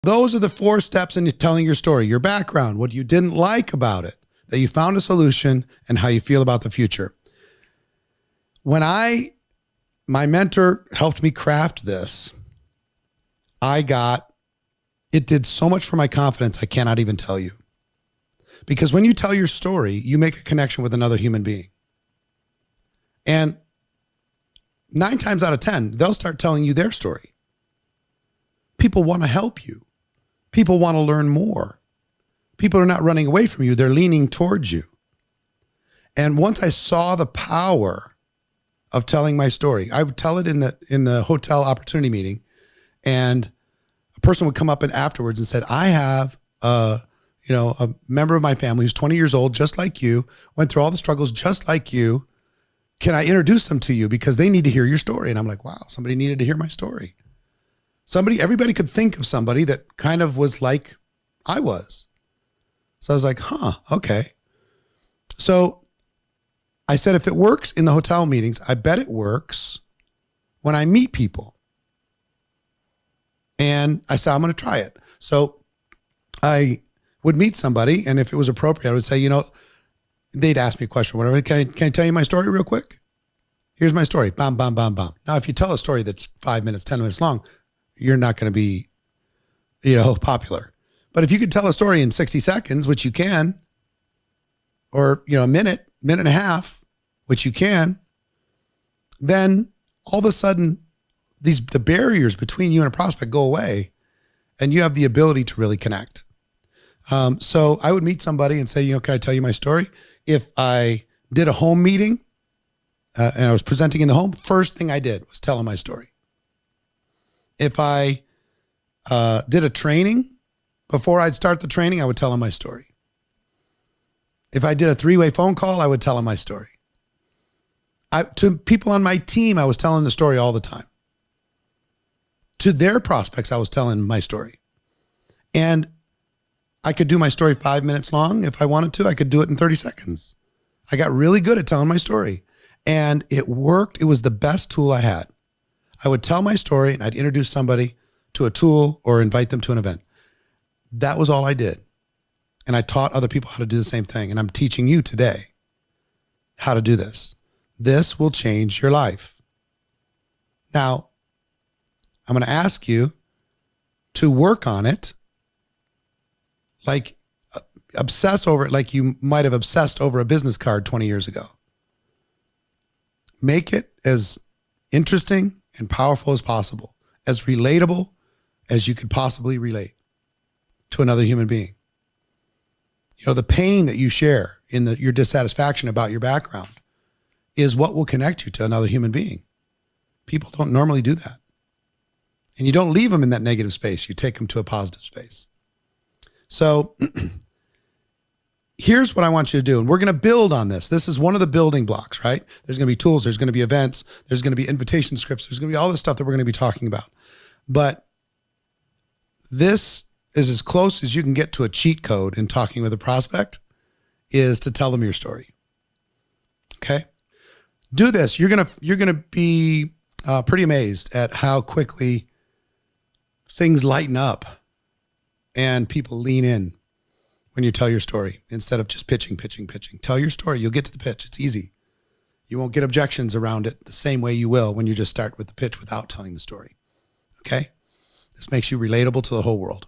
Those are the 4 steps in telling your story. Your background, what you didn't like about it, that you found a solution, and how you feel about the future. When my mentor helped me craft this, it did so much for my confidence, I cannot even tell you. Because when you tell your story, you make a connection with another human being. And 9 times out of 10, they'll start telling you their story. People want to help you. People want to learn more. People are not running away from you. They're leaning towards you. And once I saw the power of telling my story, I would tell it in the hotel opportunity meeting, and a person would come up and afterwards and said, I have a member of my family who's 20 years old, just like you, went through all the struggles just like you. Can I introduce them to you because they need to hear your story? And I'm like, wow, somebody needed to hear my story. Everybody could think of somebody that kind of was like I was. So I was like, okay. So I said, if it works in the hotel meetings, I bet it works when I meet people. And I said, I'm going to try it. So I would meet somebody, and if it was appropriate, I would say, they'd ask me a question or whatever. Can I tell you my story real quick? Here's my story. Bam, bam, bam, bam. Now, if you tell a story that's 5 minutes, 10 minutes long, you're not going to be, popular. But if you could tell a story in 60 seconds, which you can, or, a minute and a half, which you can, then all of a sudden the barriers between you and a prospect go away, and you have the ability to really connect. So I would meet somebody and say, can I tell you my story? If I did a home meeting and I was presenting in the home, first thing I did was tell them my story. If I did a training, before I'd start the training, I would tell them my story. If I did a 3-way phone call, I would tell them my story. To people on my team, I was telling the story all the time. To their prospects, I was telling my story. And I could do my story 5 minutes long. If I wanted to, I could do it in 30 seconds. I got really good at telling my story, and it worked. It was the best tool I had. I would tell my story, and I'd introduce somebody to a tool or invite them to an event. That was all I did. And I taught other people how to do the same thing. And I'm teaching you today how to do this. This will change your life. Now, I'm going to ask you to work on it, like obsess over it like you might have obsessed over a business card 20 years ago. Make it as interesting and powerful as possible, as relatable as you could possibly relate to another human being. The pain that you share in your dissatisfaction about your background is what will connect you to another human being. People don't normally do that. And you don't leave them in that negative space. You take them to a positive space. So here's what I want you to do. And we're going to build on this. This is one of the building blocks, right? There's going to be tools. There's going to be events. There's going to be invitation scripts. There's going to be all this stuff that we're going to be talking about. But this is as close as you can get to a cheat code in talking with a prospect, is to tell them your story. Okay? Do this. You're going to be pretty amazed at how quickly things lighten up and people lean in when you tell your story instead of just pitching. Tell your story. You'll get to the pitch. It's easy. You won't get objections around it the same way you will when you just start with the pitch without telling the story. Okay? This makes you relatable to the whole world.